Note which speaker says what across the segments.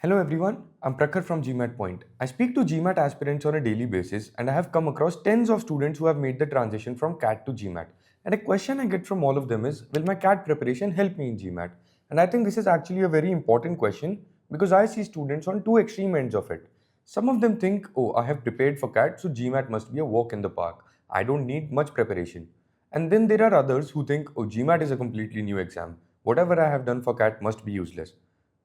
Speaker 1: Hello everyone, I'm Prakhar from GMATPoint. I speak to GMAT aspirants on a daily basis and I have come across tens of students who have made the transition from CAT to GMAT. And a question I get from all of them is, will my CAT preparation help me in GMAT? And I think this is actually a very important question because I see students on two extreme ends of it. Some of them think, oh, I have prepared for CAT, so GMAT must be a walk in the park. I don't need much preparation. And then there are others who think, oh, GMAT is a completely new exam. Whatever I have done for CAT must be useless.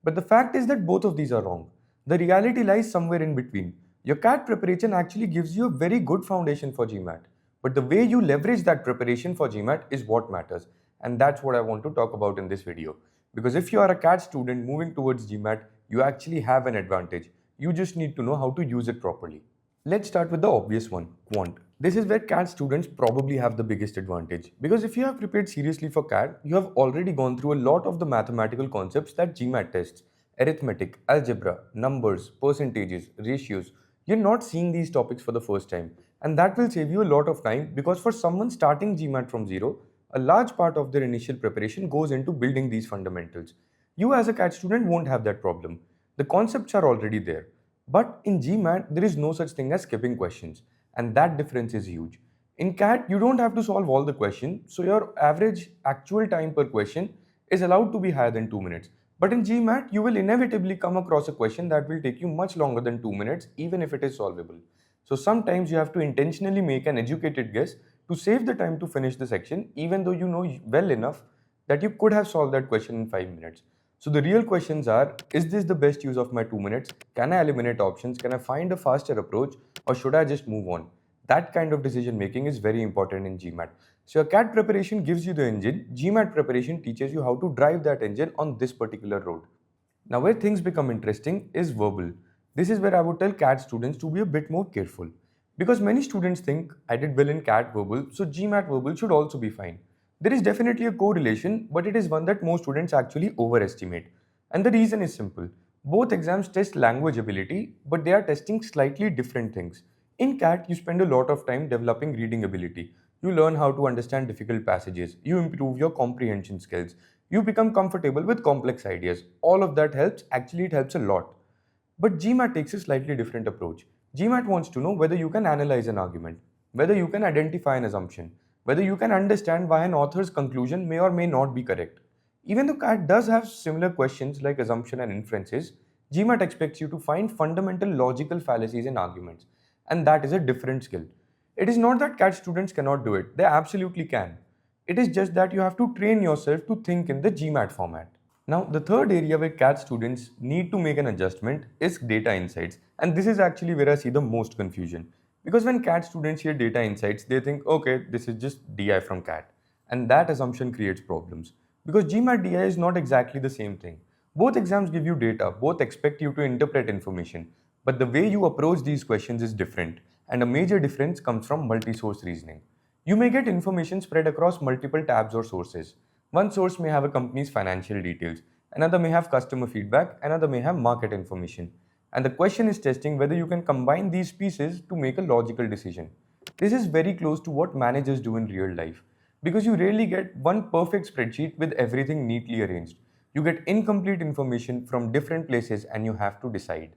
Speaker 1: But the fact is that both of these are wrong. The reality lies somewhere in between. Your CAT preparation actually gives you a very good foundation for GMAT. But the way you leverage that preparation for GMAT is what matters. And that's what I want to talk about in this video. Because if you are a CAT student moving towards GMAT, you actually have an advantage. You just need to know how to use it properly. Let's start with the obvious one, Quant. This is where CAT students probably have the biggest advantage because if you have prepared seriously for CAT, you have already gone through a lot of the mathematical concepts that GMAT tests: arithmetic, algebra, numbers, percentages, ratios. You're not seeing these topics for the first time, and that will save you a lot of time because for someone starting GMAT from zero, a large part of their initial preparation goes into building these fundamentals. You as a CAT student won't have that problem. The concepts are already there. But in GMAT, there is no such thing as skipping questions, and that difference is huge. In CAT, you don't have to solve all the questions, so your average actual time per question is allowed to be higher than 2 minutes. But in GMAT, you will inevitably come across a question that will take you much longer than 2 minutes, even if it is solvable. So sometimes you have to intentionally make an educated guess to save the time to finish the section, even though you know well enough that you could have solved that question in 5 minutes. So the real questions are, is this the best use of my 2 minutes? Can I eliminate options? Can I find a faster approach? Or should I just move on? That kind of decision making is very important in GMAT. So your CAT preparation gives you the engine, GMAT preparation teaches you how to drive that engine on this particular road. Now where things become interesting is verbal. This is where I would tell CAT students to be a bit more careful. Because many students think, I did well in CAT verbal, so GMAT verbal should also be fine. There is definitely a correlation, but it is one that most students actually overestimate. And the reason is simple. Both exams test language ability, but they are testing slightly different things. In CAT, you spend a lot of time developing reading ability. You learn how to understand difficult passages. You improve your comprehension skills. You become comfortable with complex ideas. All of that helps. Actually, it helps a lot. But GMAT takes a slightly different approach. GMAT wants to know whether you can analyze an argument, whether you can identify an assumption, whether you can understand why an author's conclusion may or may not be correct. Even though CAT does have similar questions like assumption and inferences, GMAT expects you to find fundamental logical fallacies in arguments, and that is a different skill. It is not that CAT students cannot do it, they absolutely can. It is just that you have to train yourself to think in the GMAT format. Now, the third area where CAT students need to make an adjustment is data insights. And this is actually where I see the most confusion. Because when CAT students hear data insights, they think, okay, this is just DI from CAT. And that assumption creates problems. Because GMAT DI is not exactly the same thing. Both exams give you data, both expect you to interpret information. But the way you approach these questions is different. And a major difference comes from multi-source reasoning. You may get information spread across multiple tabs or sources. One source may have a company's financial details, another may have customer feedback, another may have market information. And the question is testing whether you can combine these pieces to make a logical decision. This is very close to what managers do in real life because you rarely get one perfect spreadsheet with everything neatly arranged. You get incomplete information from different places and you have to decide.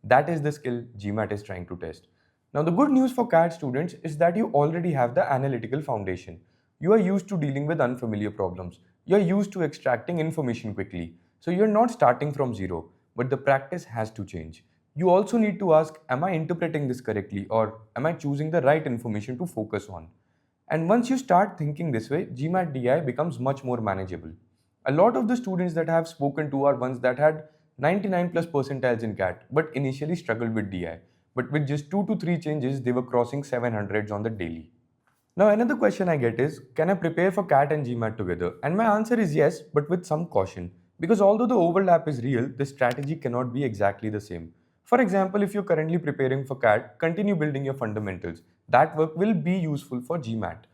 Speaker 1: That is the skill GMAT is trying to test. Now, the good news for CAT students is that you already have the analytical foundation. You are used to dealing with unfamiliar problems. You are used to extracting information quickly. So you're not starting from zero, but the practice has to change. You also need to ask, am I interpreting this correctly or am I choosing the right information to focus on? And once you start thinking this way, GMAT DI becomes much more manageable. A lot of the students that I have spoken to are ones that had 99 plus percentiles in CAT but initially struggled with DI. But with just 2 to 3 changes, they were crossing 700s on the daily. Now, another question I get is, can I prepare for CAT and GMAT together? And my answer is yes, but with some caution. Because although the overlap is real, the strategy cannot be exactly the same. For example, if you're currently preparing for CAT, continue building your fundamentals. That work will be useful for GMAT.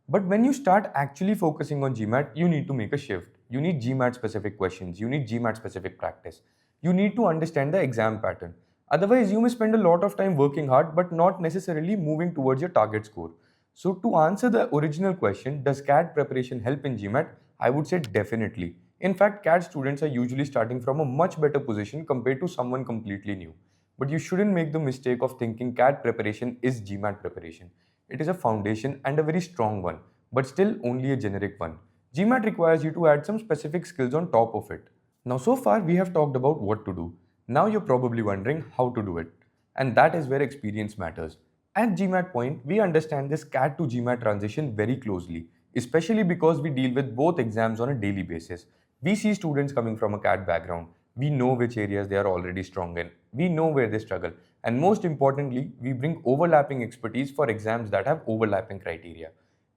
Speaker 1: But when you start actually focusing on GMAT, you need to make a shift. You need GMAT specific questions. You need GMAT specific practice. You need to understand the exam pattern. Otherwise, you may spend a lot of time working hard but not necessarily moving towards your target score. So to answer the original question, does CAT preparation help in GMAT? I would say definitely. In fact, CAT students are usually starting from a much better position compared to someone completely new. But you shouldn't make the mistake of thinking CAT preparation is GMAT preparation. It is a foundation and a very strong one, but still only a generic one. GMAT requires you to add some specific skills on top of it. Now, so far we have talked about what to do. Now you're probably wondering how to do it. And that is where experience matters. At GMATPoint, we understand this CAT to GMAT transition very closely, especially because we deal with both exams on a daily basis. We see students coming from a CAT background. We know which areas they are already strong in. We know where they struggle. And most importantly, we bring overlapping expertise for exams that have overlapping criteria.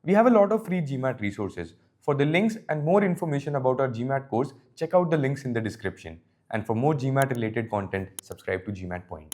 Speaker 1: We have a lot of free GMAT resources. For the links and more information about our GMAT course, check out the links in the description. And for more GMAT related content, subscribe to GMAT Point.